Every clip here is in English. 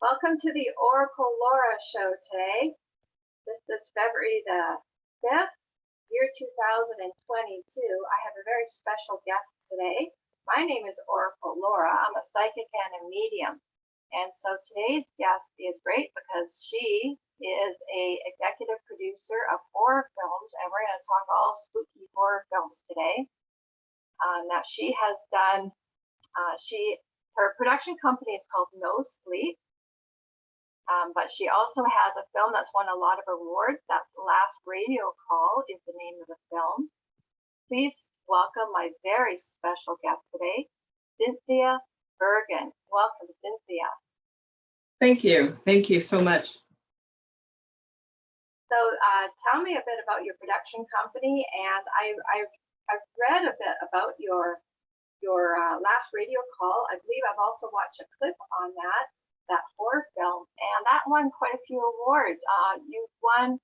Welcome to the Oracle Laura show today. This is February the 5th, year 2022. I have a very special guest today. My name is Oracle Laura. I'm a psychic and a medium. And so today's guest is great because she is a executive producer of horror films, and we're going to talk all spooky horror films today. Now she has done, her production company is called No Sleep. But she also has a film that's won a lot of awards. That Last Radio Call is the name of the film. Please welcome my very special guest today, Cynthia Bergen. Welcome, Cynthia. Thank you. Thank you so much. So tell me a bit about your production company. And I've read a bit about your Last Radio Call. I believe I've also watched a clip on that horror film, and that won quite a few awards. You've won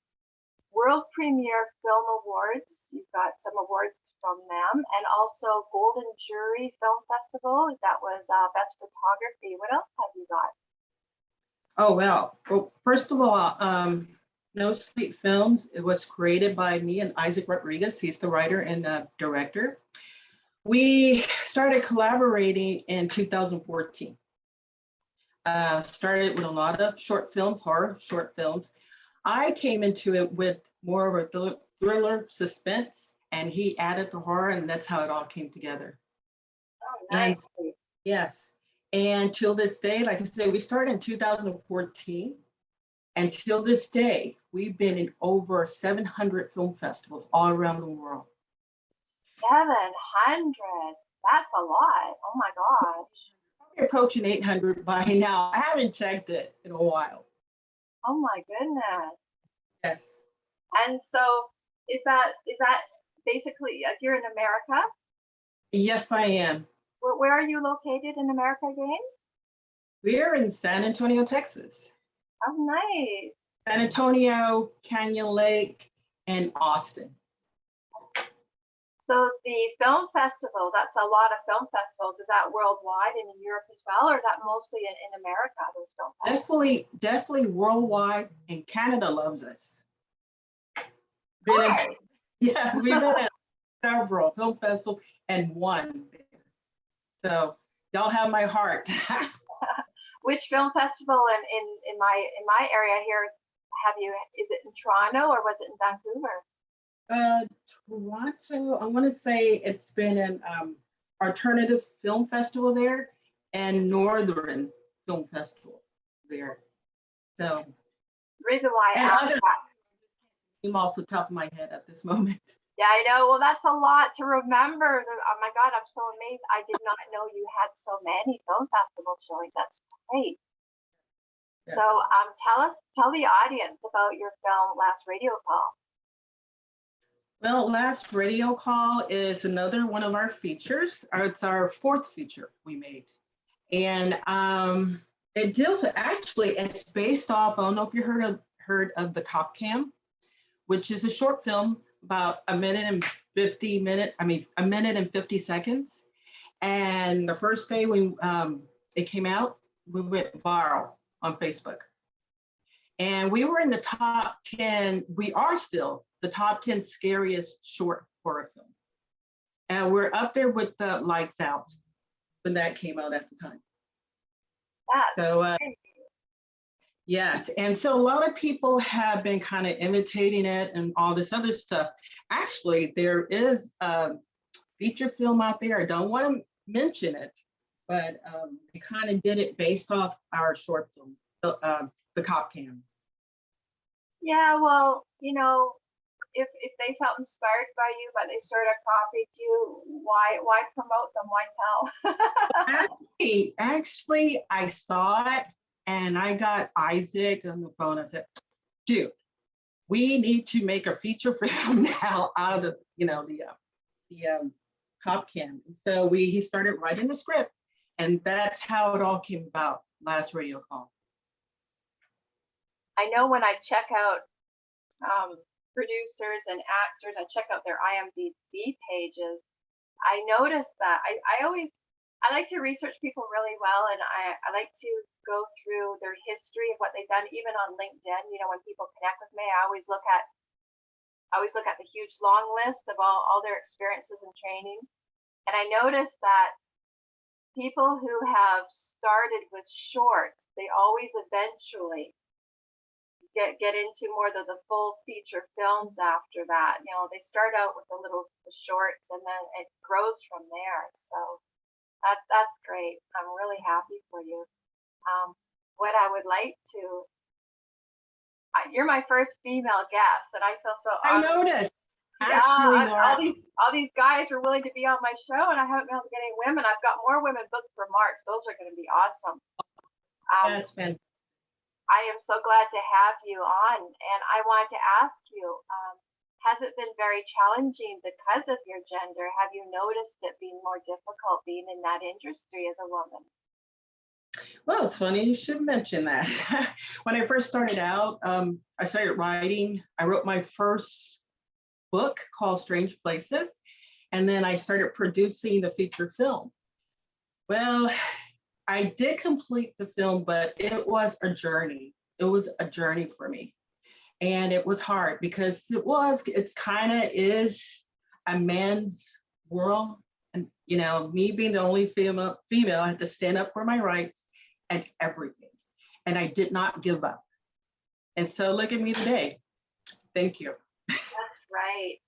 World Premiere Film Awards. You've got some awards from them, and also Golden Jury Film Festival. That was Best Photography. What else have you got? Oh, well, first of all, No Sleep Films, it was created by me and Isaac Rodriguez. He's the writer and director. We started collaborating in 2014. Started with a lot of short films, horror short films. I came into it with more of a thriller suspense, and he added the horror, and that's how it all came together. Oh, nice. And, yes. And till this day, like I said, we started in 2014. And till this day, we've been in over 700 film festivals all around the world. 700? That's a lot. Oh my gosh. Approaching 800 by now. I haven't checked it in a while. Oh my goodness. Yes. And so is that basically, you're in America? Yes, I am. Where are you located in America again? We're in San Antonio, Texas. Oh, nice. San Antonio, Canyon Lake, and Austin. So the film festival, that's a lot of film festivals. Is that worldwide and in Europe as well, or is that mostly in America, those film festivals? Definitely worldwide, and Canada loves us. Yes, we've been at several film festivals and won. So y'all have my heart. Which film festival in my area here have you? Is it in Toronto or was it in Vancouver? Toronto, I want to say it's been an alternative film festival there and Northern Film Festival there. So the reason why I asked that. I'm off the top of my head at this moment. Yeah, I know. Well, that's a lot to remember. Oh my God, I'm so amazed. I did not know you had so many film festivals showing. That's great. Yes. So tell the audience about your film Last Radio Call. Well, Last Radio Call is another one of our features. It's our fourth feature we made. And it deals with, actually, it's based off, I don't know if you heard of the Cop Cam, which is a short film about a minute and 50 seconds. And the first day when it came out, we went viral on Facebook. And we were in the top 10, we are still the top 10 scariest short horror film. And we're up there with the Lights Out when that came out at the time. So yes, and so a lot of people have been kind of imitating it and all this other stuff. Actually, there is a feature film out there. I don't want to mention it, but we kind of did it based off our short film, the Cop Cam. Yeah, well, you know, if they felt inspired by you, but they sort of copied you, why promote them? Why tell? Actually, I saw it and I got Isaac on the phone. I said, dude, we need to make a feature film now out of the Cop Cam. And so he started writing the script, and that's how it all came about. Last Radio Call. I know when I check out producers and actors, I check out their IMDb pages. I noticed that I I like to research people really well, and I like to go through their history of what they've done, even on LinkedIn. You know, when people connect with me, I always look at the huge long list of all their experiences and training. And I noticed that people who have started with shorts, they always eventually get into more of the full feature films after that. You know, they start out with the shorts and then it grows from there. So that's great. I'm really happy for you. What I would like to, you're my first female guest, and I feel so I honored. noticed. Yeah, Actually, Laura, all these guys are willing to be on my show, and I haven't been able to get any women. I've got more women booked for March. Those are going to be awesome. that's fantastic. I am so glad to have you on, and I wanted to ask you, has it been very challenging because of your gender? Have you noticed it being more difficult being in that industry as a woman? Well, it's funny you should mention that. When I first started out, I started writing. I wrote my first book called Strange Places, and then I started producing the feature film. Well, I did complete the film, but it was a journey. It was a journey for me. And it was hard because it's kind of is a man's world. And, you know, me being the only female, I had to stand up for my rights and everything. And I did not give up. And so look at me today. Thank you. That's right.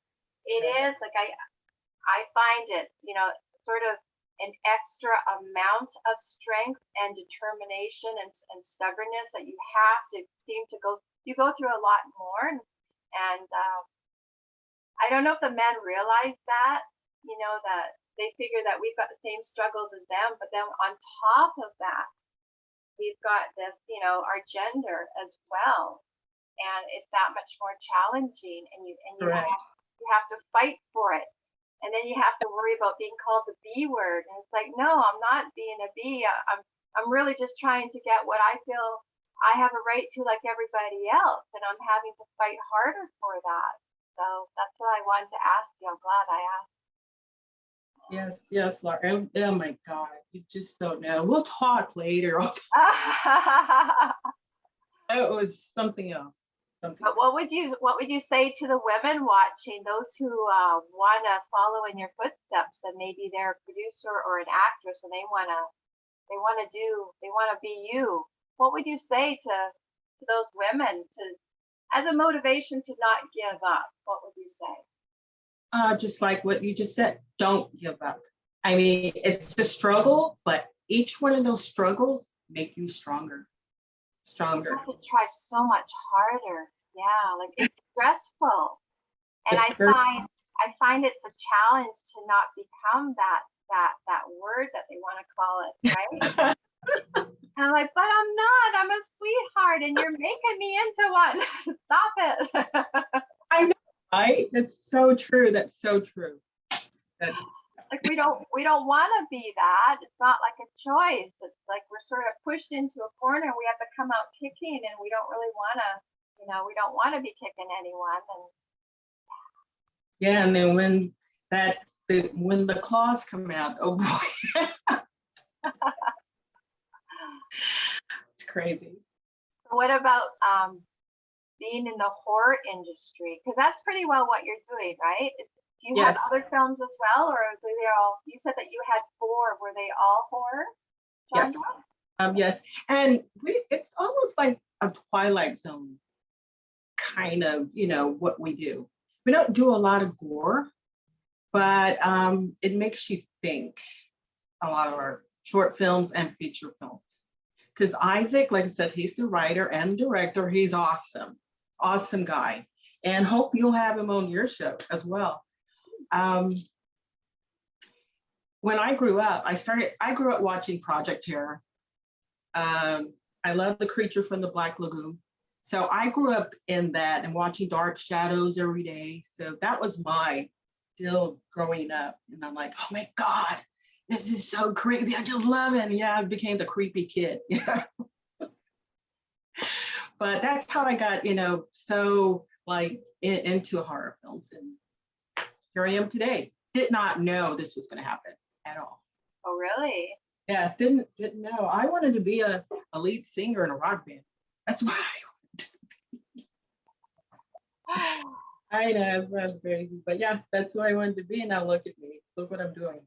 It is like I find it, you know, sort of an extra amount of strength and determination and stubbornness that you have to seem to you go through a lot more. And I don't know if the men realize that, you know, that they figure that we've got the same struggles as them, but then on top of that, we've got this, you know, our gender as well. And it's that much more challenging, and you have to fight for it. And then you have to worry about being called the B word. And it's like, no, I'm not being a B. I'm really just trying to get what I feel I have a right to, like everybody else. And I'm having to fight harder for that. So that's what I wanted to ask you. I'm glad I asked. Yes, Laura. Oh my God, you just don't know. We'll talk later. It was something else. But what would you say to the women watching, those who want to follow in your footsteps, and maybe they're a producer or an actress and they want to be you? What would you say to those women as a motivation to not give up? What would you say? Just like what you just said, don't give up. I mean, it's a struggle, but each one of those struggles make you stronger. You have to try so much harder. Yeah, like it's stressful. And I find it's a challenge to not become that word that they want to call it, right? And I'm like, but I'm not. I'm a sweetheart, and you're making me into one. Stop it. I know, right? That's so true. That's so true. Like we don't want to be that. It's not like a choice. It's like we're sort of pushed into a corner. We have to come out kicking, and we don't really want to. You know, we don't want to be kicking anyone. And yeah, and then when the claws come out, oh boy, it's crazy. So what about being in the horror industry? Because that's pretty well what you're doing, right? Do you have other films as well, or are they all? You said that you had 4. Were they all horror? Genre? Yes, and it's almost like a Twilight Zone kind of, you know, what we do. We don't do a lot of gore, but it makes you think. A lot of our short films and feature films. Because Isaac, like I said, he's the writer and director. He's awesome guy, and hope you'll have him on your show as well. When I grew up, I grew up watching Project Terror. I love The Creature from the Black Lagoon. So I grew up in that and watching Dark Shadows every day. So that was my deal growing up. And I'm like, oh my God, this is so creepy. I just love it. And yeah, I became the creepy kid. Yeah. But that's how I got, you know, so like into horror films. And here I am today. Did not know this was going to happen at all. Oh, really? Yes, didn't know. I wanted to be a lead singer in a rock band. That's why I know it sounds crazy, but yeah, that's who I wanted to be. And now look at me. Look what I'm doing.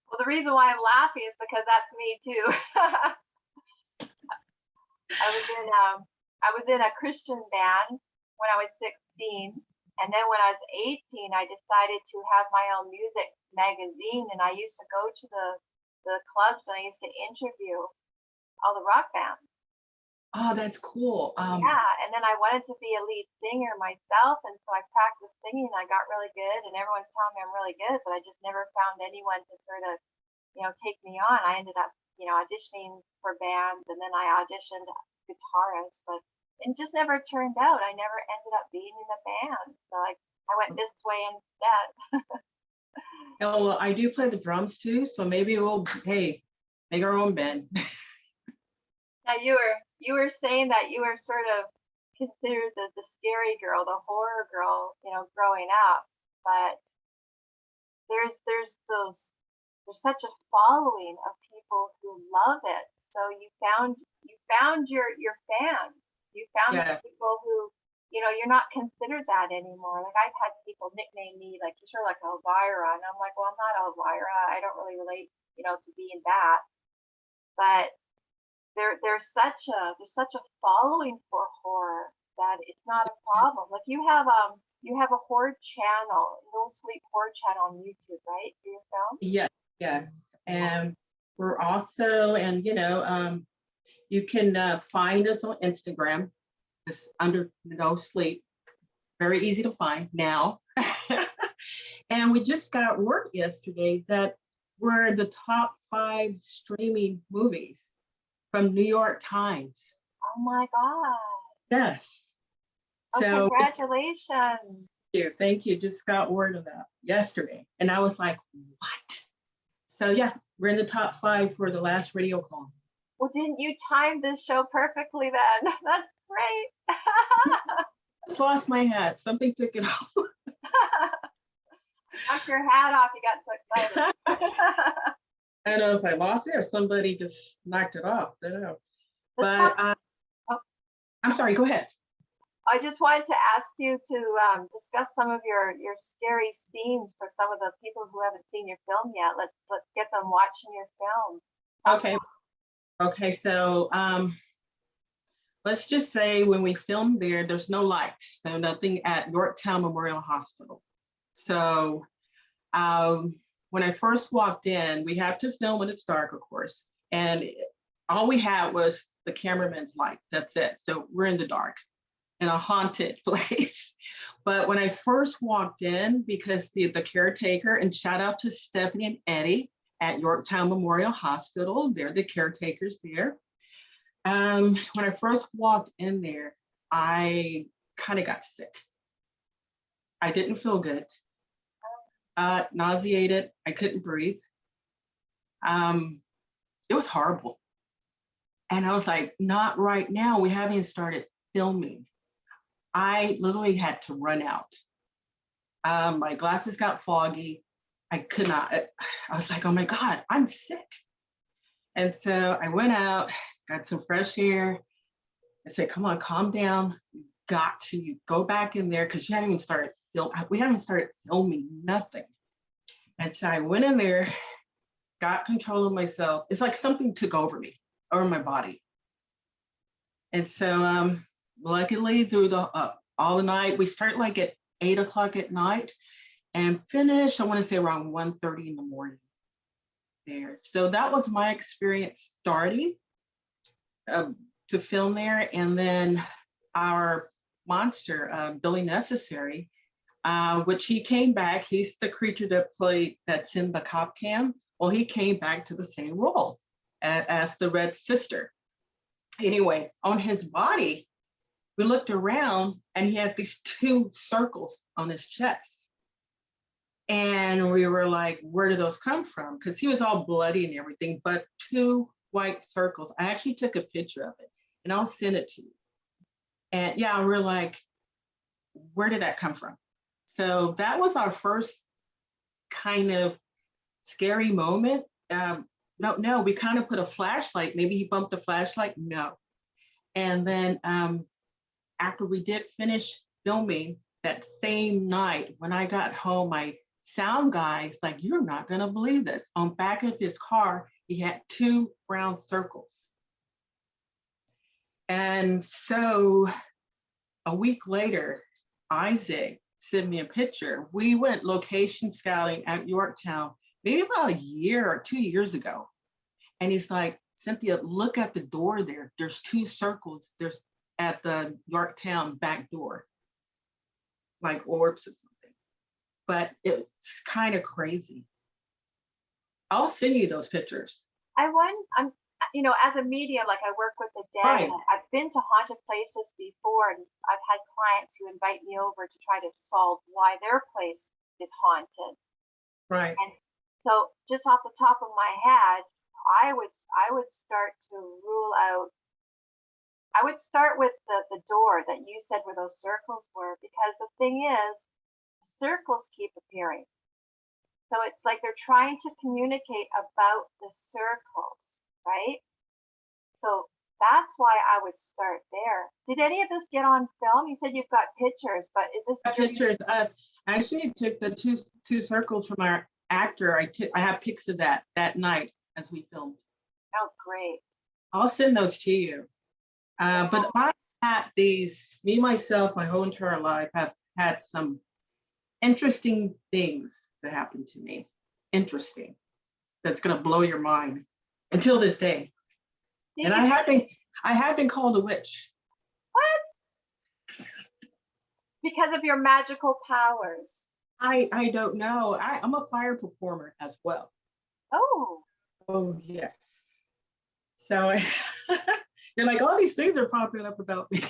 Well, the reason why I'm laughing is because that's me too. I was in I was in a Christian band when I was 16, and then when I was 18, I decided to have my own music magazine, and I used to go to the clubs and I used to interview all the rock bands. Oh, that's cool. Yeah, and then I wanted to be a lead singer myself, and so I practiced singing. And I got really good, and everyone's telling me I'm really good, but I just never found anyone to sort of, take me on. I ended up, auditioning for bands, and then I auditioned guitarist, but it just never turned out. I never ended up being in a band, so I went this way instead. Oh, well, I do play the drums too, so maybe we'll, hey, make our own band. Now you were saying that you were sort of considered the scary girl, the horror girl, growing up, but there's such a following of people who love it. So you found your fans. You found the Yes. people who, you're not considered that anymore. Like I've had people nickname me like you're sort of like Elvira, and I'm like, well, I'm not Elvira. I don't really relate, to being that. But there's such a following for horror that it's not a problem. Like you have a horror channel, No Sleep Horror channel on YouTube, right? For your film? Yes, yes. And we're also, and you can find us on Instagram, just under No Sleep. Very easy to find now. And we just got word yesterday that we're the top 5 streaming movies from New York Times. Oh my god. Yes. Oh, So congratulations. thank you. Just got word of that yesterday. And I was like, what? So yeah, we're in the top 5 for the last radio call. Well, didn't you time this show perfectly then? That's great. Just lost my hat. Something took it off. Knocked your hat off. You got so excited. I don't know if I lost it or somebody just knocked it off. I don't know. Let's But talk. Oh, I'm sorry, go ahead. I just wanted to ask you to discuss some of your scary scenes for some of the people who haven't seen your film yet. Let's get them watching your film. Okay. Okay. So let's just say when we filmed there's no lights, so nothing at Yorktown Memorial Hospital. So when I first walked in, we have to film when it's dark, of course. And all we had was the cameraman's light. That's it. So we're in the dark in a haunted place. But when I first walked in, because the caretaker, and shout out to Stephanie and Eddie at Yorktown Memorial Hospital, they're the caretakers there. When I first walked in there, I kind of got sick. I didn't feel good. Nauseated. I couldn't breathe. It was horrible. And I was like, not right now. We haven't started filming. I literally had to run out. My glasses got foggy. I could not. I was like, oh my God, I'm sick. And so I went out, got some fresh air. I said, come on, calm down. You got to go back in there because we haven't started filming nothing. And so I went in there, got control of myself. It's like something took over me, over my body. And so luckily through all the night, we start like at 8 o'clock at night and finish, I want to say around 1:30 in the morning there. So that was my experience starting to film there. And then our monster, Billy Necessary, which he came back. He's the creature that's in the cop cam. Well, he came back to the same role as the Red Sister. Anyway, on his body, we looked around and he had these 2 circles on his chest. And we were like, where did those come from? Because he was all bloody and everything, but 2 white circles. I actually took a picture of it and I'll send it to you. And yeah, we're like, where did that come from? So that was our first kind of scary moment. no, we kind of put a flashlight. Maybe he bumped the flashlight. No. And then after we did finish filming that same night, when I got home, my sound guy's like, "You're not gonna believe this." On back of his car, he had 2 brown circles. And so a week later, Isaac sent me a picture. We went location scouting at Yorktown, maybe about a year or 2 years ago. And he's like, "Cynthia, look at the door there. There's 2 circles. There's at the Yorktown back door, like orbs or something." But it's kind of crazy. I'll send you those pictures. I'm, as a medium, like I work with the dead, Right. and I've been to haunted places before, and I've had clients who invite me over to try to solve why their place is haunted. Right. And so, just off the top of my head, I would start to rule out. I would start with the door that you said where those circles were, because the thing is, circles keep appearing. So it's like they're trying to communicate about the circles, right? So that's why I would start there. Did any of this get on film? You said you've got pictures, but is this Pictures. I actually took the two circles from our actor. I have pics of that night as we filmed. Oh, great. I'll send those to you. But I had these, me, myself, my whole entire life have had some interesting things that happened to me. Interesting. That's gonna blow your mind until this day. And I have been called a witch. What? Because of your magical powers. I don't know. I'm a fire performer as well. Oh. Oh yes. So you're like, all these things are popping up about me.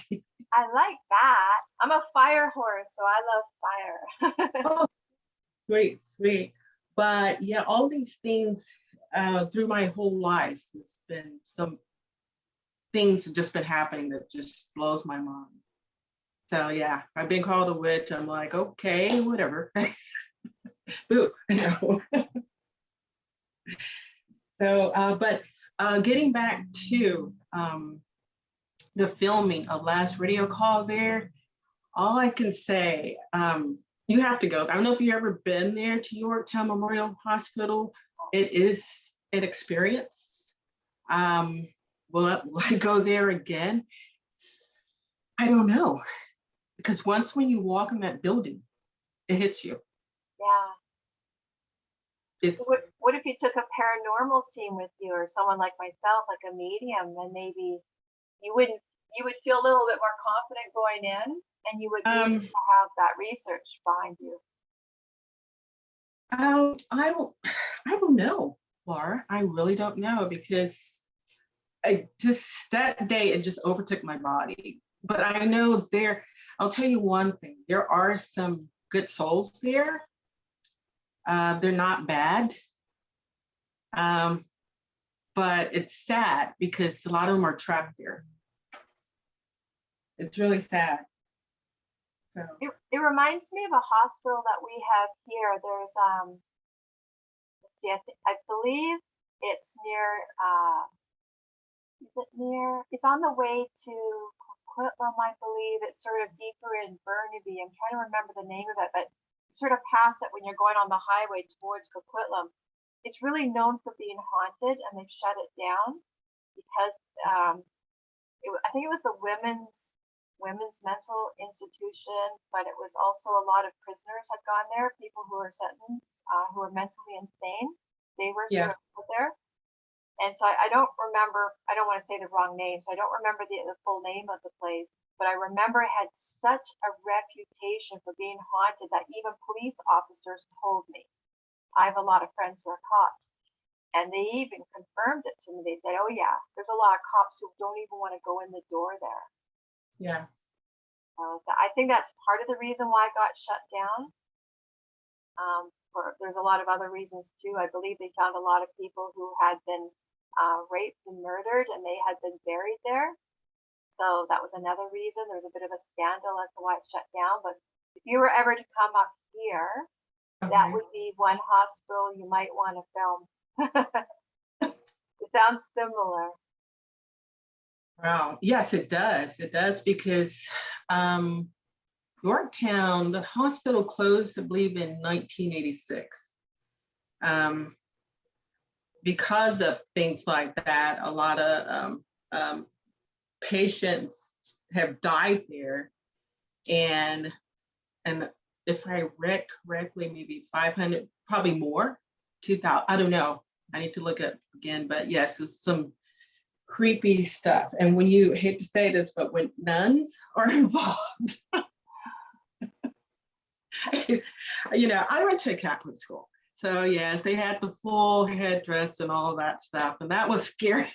I like that. I'm a fire horse, so I love fire. Oh, sweet, sweet. But yeah, all these things through my whole life, it's been some things have just been happening that just blows my mind. So yeah, I've been called a witch. I'm like, okay, whatever. Boo, So, but getting back to the filming of Last Radio Call there, all I can say, you have to go. I don't know if you've ever been there to Yorktown Memorial Hospital. It is an experience. Will I go there again? I don't know. Because once when you walk in that building, it hits you. Yeah. It's What if you took a paranormal team with you, or someone like myself, like a medium? Then maybe you would feel a little bit more confident going in, and you would be able to have that research behind you. I don't know, Laura. I really don't know, because I just that day it just overtook my body. But I know I'll tell you one thing, there are some good souls there. They're not bad. But it's sad because a lot of them are trapped there. It's really sad. So It reminds me of a hospital that we have here. There's let's see, I believe it's near is it near? It's on the way to Coquitlam, I believe. It's sort of deeper in Burnaby. I'm trying to remember the name of it, but sort of past it when you're going on the highway towards Coquitlam. It's really known for being haunted, and they've shut it down because I think it was the women's mental institution, but it was also a lot of prisoners had gone there, people who were sentenced, who were mentally insane. They were sort yes. of put there. And so I don't remember, I don't want to say the wrong name, so I don't remember the full name of the place, but I remember it had such a reputation for being haunted that even police officers told me. I have a lot of friends who are cops, and they even confirmed it to me. They said, oh yeah, there's a lot of cops who don't even want to go in the door there. Yeah. I think that's part of the reason why it got shut down. There's a lot of other reasons too. I believe they found a lot of people who had been raped and murdered, and they had been buried there. So that was another reason. There's a bit of a scandal as to why it shut down. But if you were ever to come up here, that would be one hospital you might want to film. It sounds similar. Wow. Yes, it does. It does because Yorktown, the hospital closed, I believe, in 1986. Because of things like that, a lot of patients have died there, and if I read correctly, maybe 500, probably more, 2,000. I don't know. I need to look up again, but yes, it was some creepy stuff. And when you hate to say this, but when nuns are involved, I went to a Catholic school. So yes, they had the full headdress and all that stuff. And that was scary.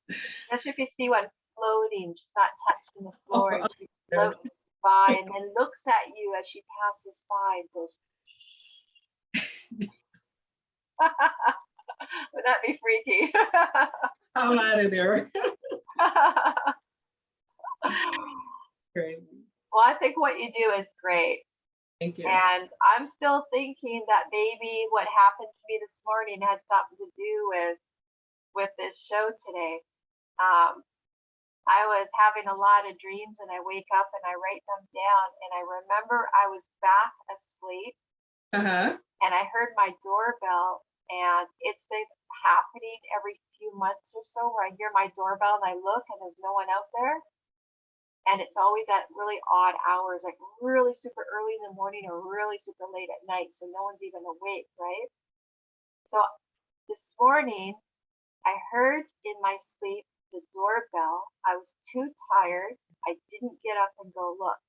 Especially if you see one floating, she's not touching the floor, and she floats by and then looks at you as she passes by and goes, would that be freaky? I'm out of there. Crazy. Well, I think what you do is great. Thank you. And I'm still thinking that maybe what happened to me this morning had something to do with this show today. I was having a lot of dreams, and I wake up and I write them down, and I remember I was back asleep, and I heard my doorbell, and it's been happening every few months or so where I hear my doorbell and I look and there's no one out there. And it's always at really odd hours, like really super early in the morning or really super late at night, so no one's even awake, right? So this morning, I heard in my sleep the doorbell. I was too tired. I didn't get up and go look.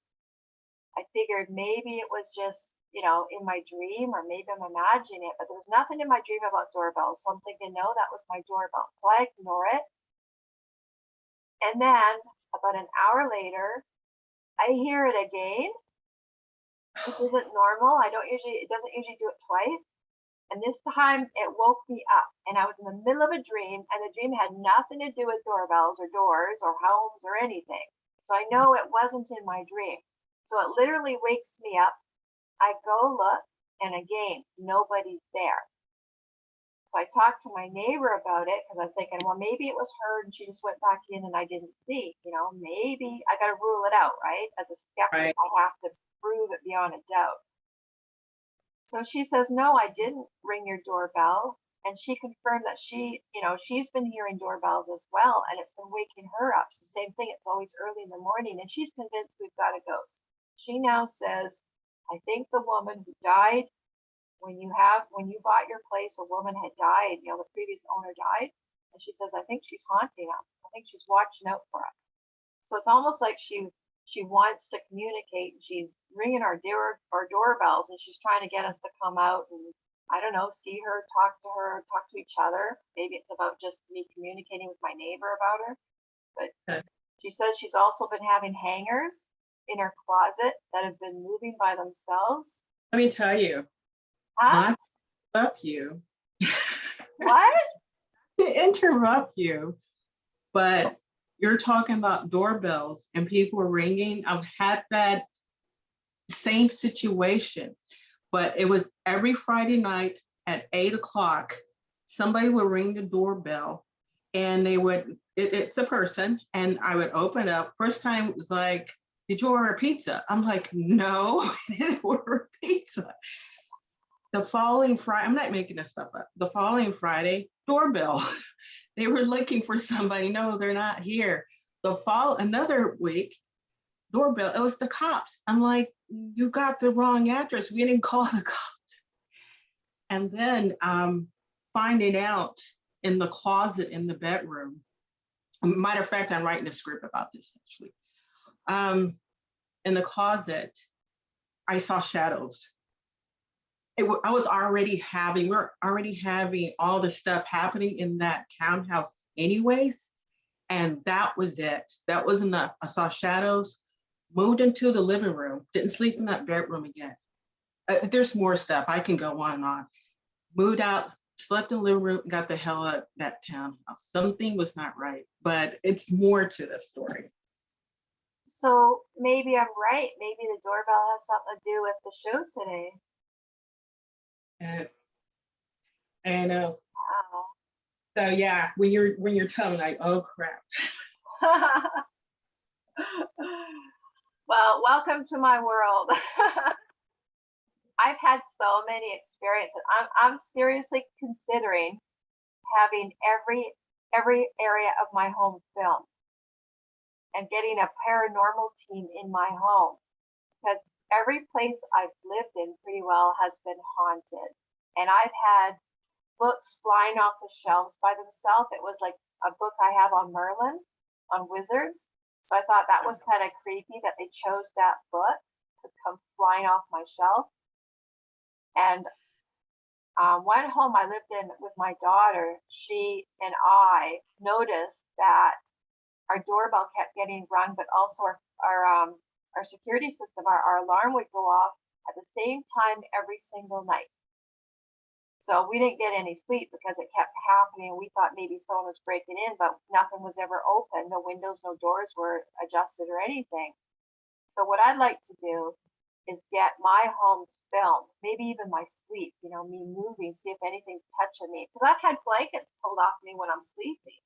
I figured maybe it was just, in my dream, or maybe I'm imagining it, but there was nothing in my dream about doorbells. So I'm thinking, no, that was my doorbell. So I ignore it. And then about an hour later, I hear it again, which isn't normal. It doesn't usually do it twice. And this time it woke me up, and I was in the middle of a dream, and the dream had nothing to do with doorbells or doors or homes or anything. So I know it wasn't in my dream. So it literally wakes me up. I go look, and again, nobody's there. So I talked to my neighbor about it because I'm thinking, well, maybe it was her and she just went back in and I didn't see. Maybe I got to rule it out, right? As a skeptic, right. I have to prove it beyond a doubt. So she says, no, I didn't ring your doorbell. And she confirmed that she's been hearing doorbells as well, and it's been waking her up. So same thing, it's always early in the morning, and she's convinced we've got a ghost. She now says, I think the woman who died, when you bought your place, a woman had died, the previous owner died. And she says, I think she's haunting us. I think she's watching out for us. So it's almost like she wants to communicate. She's ringing our doorbells, and she's trying to get us to come out and, I don't know, see her, talk to each other. Maybe it's about just me communicating with my neighbor about her. But she says she's also been having hangers in her closet that have been moving by themselves. Let me tell you. Huh? Not to interrupt you. What? To interrupt you, but you're talking about doorbells and people ringing. I've had that same situation, but it was every Friday night at 8 o'clock. Somebody would ring the doorbell, and it's a person, and I would open up. First time it was like, did you order a pizza? I'm like, no, I didn't order a pizza. The following Friday, I'm not making this stuff up. The following Friday, doorbell. They were looking for somebody. No, they're not here. Another week, doorbell. It was the cops. I'm like, you got the wrong address. We didn't call the cops. And then finding out in the closet in the bedroom. Matter of fact, I'm writing a script about this actually. In the closet, I saw shadows. We're already having all the stuff happening in that townhouse anyways. And that was it. That was enough. I saw shadows, moved into the living room, didn't sleep in that bedroom again. There's more stuff. I can go on and on. Moved out, slept in the living room, got the hell out of that townhouse. Something was not right, but it's more to the story. So maybe I'm right. Maybe the doorbell has something to do with the show today. I know. So yeah, when you're telling like, oh crap. Well, welcome to my world. I've had so many experiences. I'm seriously considering having every area of my home filmed and getting a paranormal team in my home, because every place I've lived in pretty well has been haunted. And I've had books flying off the shelves by themselves. It was like a book I have on Merlin, on wizards. So I thought that was kind of creepy that they chose that book to come flying off my shelf. And one home I lived in with my daughter, she and I noticed that our doorbell kept getting rung, but also our security system, our alarm would go off at the same time every single night. So we didn't get any sleep because it kept happening. We thought maybe someone was breaking in, but nothing was ever open. No windows, no doors were adjusted or anything. So what I'd like to do is get my homes filmed, maybe even my sleep, me moving, see if anything's touching me. Because I've had blankets pulled off me when I'm sleeping,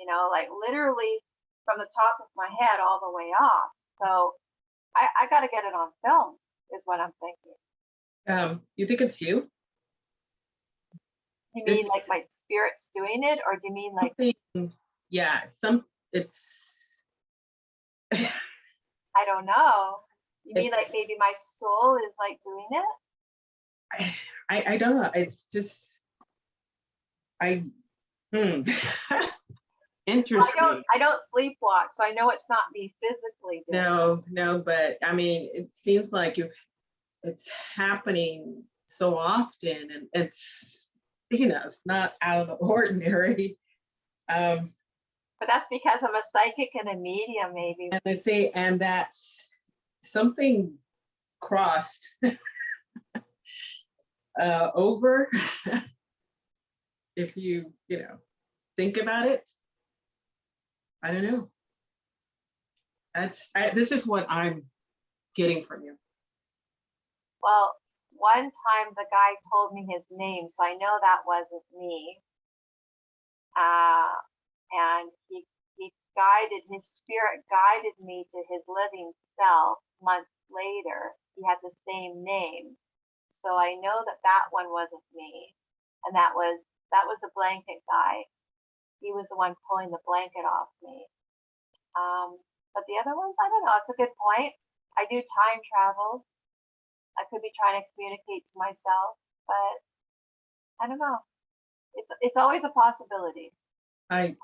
like literally from the top of my head all the way off. So I got to get it on film is what I'm thinking. You think it's you? You mean It's like my spirit's doing it, or do you mean like, yeah, it's I don't know. You mean like it's maybe my soul is like doing it? I don't know. It's just I interesting. I don't sleepwalk, so I know it's not me physically doing it. No, but I mean, it seems like it's happening so often, and it's not out of the ordinary. But that's because I'm a psychic and a medium, maybe. And they say, and that's something crossed over. If you think about it, I don't know. This is what I'm getting from you. Well, one time the guy told me his name, so I know that wasn't me. And his spirit guided me to his living self months later. He had the same name. So I know that one wasn't me. And that was the blanket guy. He was the one pulling the blanket off me. But the other ones, I don't know. It's a good point. I do time travel. I could be trying to communicate to myself, but I don't know. It's always a possibility.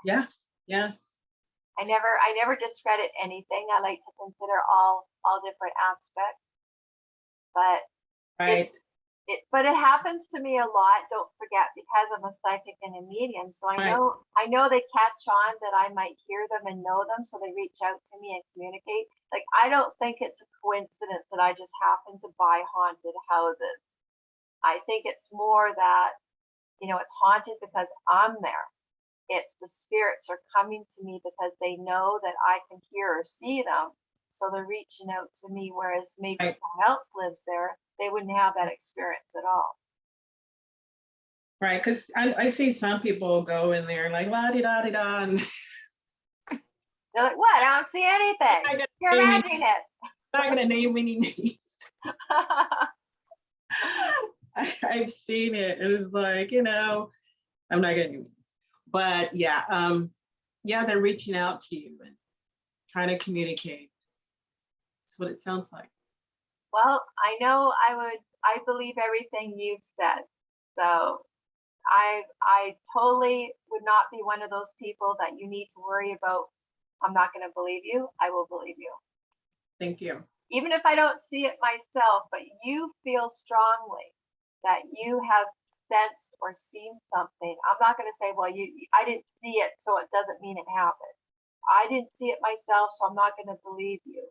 Yes. I never discredit anything. I like to consider all different aspects. But Right. but it happens to me a lot, don't forget, because I'm a psychic and a medium. So I know they catch on that I might hear them and know them, so they reach out to me and communicate. Like, I don't think it's a coincidence that I just happen to buy haunted houses. I think it's more that, it's haunted because I'm there. It's the spirits are coming to me because they know that I can hear or see them. So they're reaching out to me, whereas maybe if someone else lives there, they wouldn't have that experience at all. Right, because I see some people go in there like la di da di da, and they're like, "What? I don't see anything. You're imagining it." I'm not gonna name any names. I've seen it. It was like, I'm not gonna name names. But yeah, they're reaching out to you and trying to communicate. That's what it sounds like. Well, I know I believe everything you've said. So I totally would not be one of those people that you need to worry about. I'm not going to believe you. I will believe you. Thank you. Even if I don't see it myself, but you feel strongly that you have sensed or seen something. I'm not going to say, well, I didn't see it, so it doesn't mean it happened. I didn't see it myself, so I'm not going to believe you.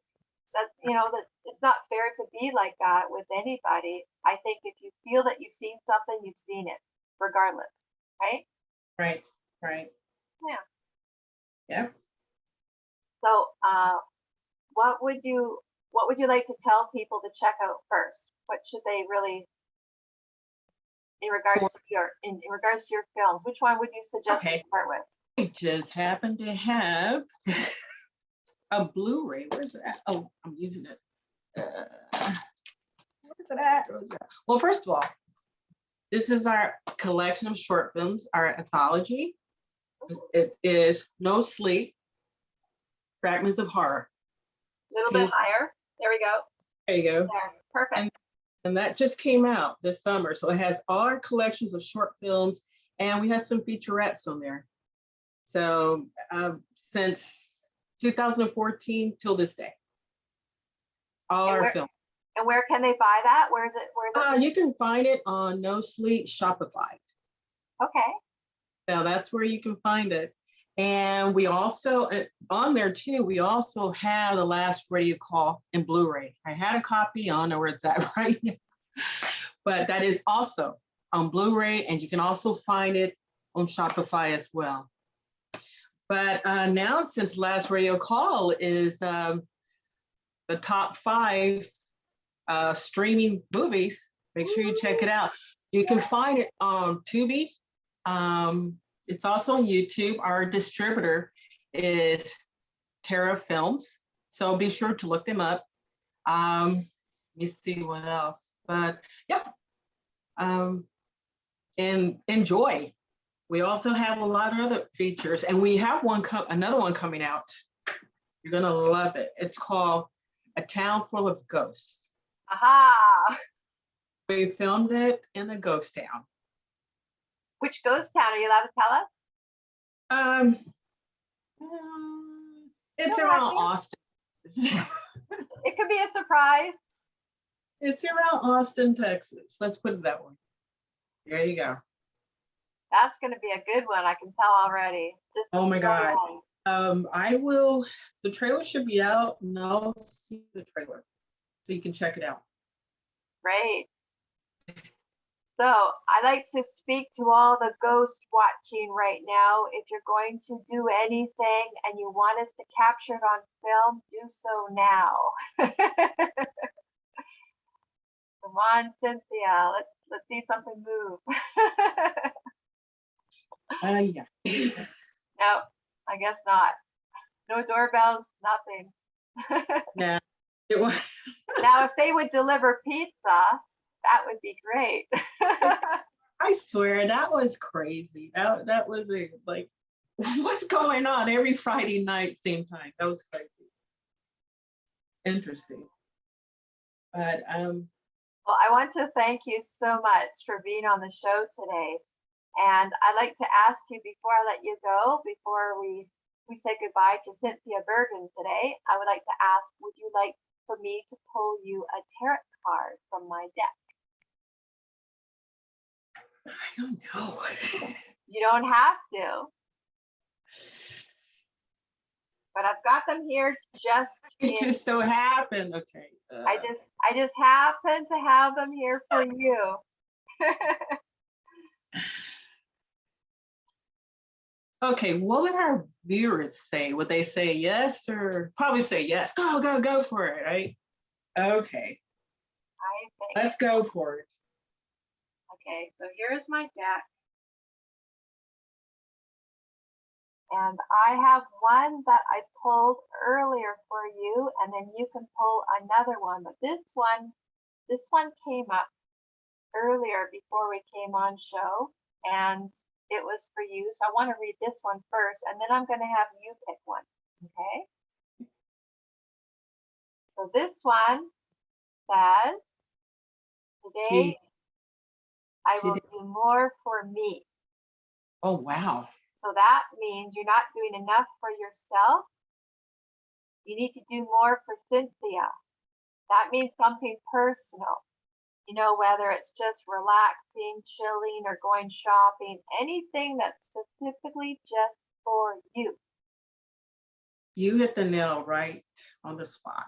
That it's not fair to be like that with anybody. I think if you feel that you've seen something, you've seen it, regardless, right? Right. Yeah. Yeah. So, what would you like to tell people to check out first? What should they really in regards For- to in regards to your films? Which one would you suggest we Okay. start with? I just happen to have a Blu-ray. Where's it at? Oh, I'm using it. Where's it at? Well, first of all, this is our collection of short films, our anthology. It is No Sleep, Fragments of Horror. A little bit higher. There we go. There you go. There. Perfect. And that just came out this summer. So it has all our collections of short films, and we have some featurettes on there. So since 2014 till this day, all our films. And where can they buy that? Where is it? You can find it on No Sleep Shopify. Okay. So that's where you can find it. And we also, on there too, we also have The Last Radio Call in Blu-ray. I had a copy, I don't know where it's at right now, but that is also on Blu-ray, and you can also find it on Shopify as well. But now, since Last Radio Call is the top 5 streaming movies, make sure you check it out. You can find it on Tubi. It's also on YouTube. Our distributor is Terra Films, so be sure to look them up. Let me see what else, but yeah, and enjoy. We also have a lot of other features, and we have another one coming out. You're gonna love it. It's called A Town Full of Ghosts. Aha! We filmed it in a ghost town. Which ghost town are you allowed to tell us? It's around Austin. It could be a surprise. It's around Austin, Texas. Let's put it that way. There you go. That's going to be a good one. I can tell already. Oh my God. The trailer should be out, and I'll see the trailer so you can check it out. Great. So I like to speak to all the ghost watching right now. If you're going to do anything and you want us to capture it on film, do so now. Come on, Cynthia. Let's see something move. Yeah. No, I guess not. No doorbells, nothing. Yeah. It was. Now, if they would deliver pizza, that would be great. I swear that was crazy. That was like, what's going on every Friday night, same time? That was crazy. Interesting. But well, I want to thank you so much for being on the show today. And I'd like to ask you before I let you go, before we say goodbye to Cynthia Bergen today, I would like to ask, would you like for me to pull you a tarot card from my deck? I don't know. You don't have to. But I've got them here It just so happened. Okay. I just happen to have them here for you. Okay, what would our viewers say? Would they say yes, or probably say yes? Go for it, right? Okay. Let's go for it. Okay, so here's my deck. And I have one that I pulled earlier for you, and then you can pull another one. But this one came up earlier before we came on show, and it was for you. So I want to read this one first, and then I'm going to have you pick one. Okay? So this one says, today I will do more for me. Oh, wow. So that means you're not doing enough for yourself. You need to do more for Cynthia. That means something personal. You know, whether it's just relaxing, chilling, or going shopping, anything that's specifically just for you. You hit the nail right on the spot.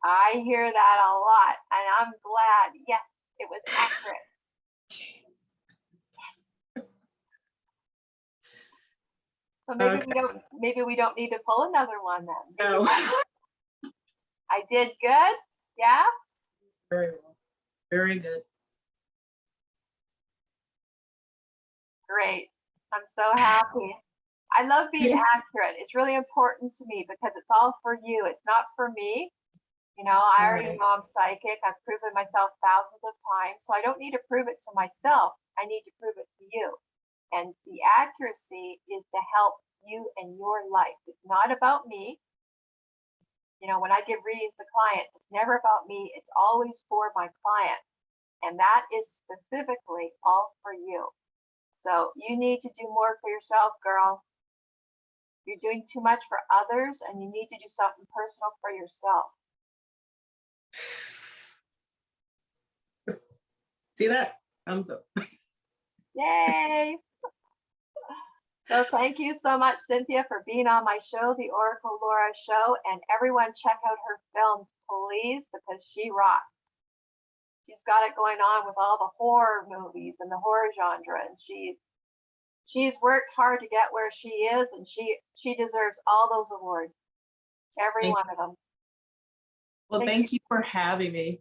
I hear that a lot, and I'm glad. Yes, it was accurate. So maybe we don't need to pull another one then. No. I did good. Yeah. Very well. Very good. Great. I'm so happy. I love being Yeah. accurate. It's really important to me because it's all for you. It's not for me. You know, I already Right. know I'm psychic. I've proven myself thousands of times. So I don't need to prove it to myself. I need to prove it to you. And the accuracy is to help you and your life. It's not about me. You know, when I give readings to clients, it's never about me. It's always for my client. And that is specifically all for you. So you need to do more for yourself, girl. You're doing too much for others and you need to do something personal for yourself. See that? Thumbs up. Yay! So thank you so much, Cynthia, for being on my show, The Oracle Laura Show. And everyone check out her films, please, because she rocks. She's got it going on with all the horror movies and the horror genre. And she's worked hard to get where she is, and she deserves all those awards. Every Thank, one of them. well, Thank you. thank you for having me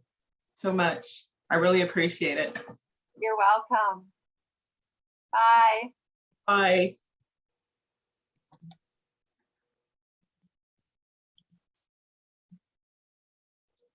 so much. I really appreciate it. You're welcome. Bye. Bye.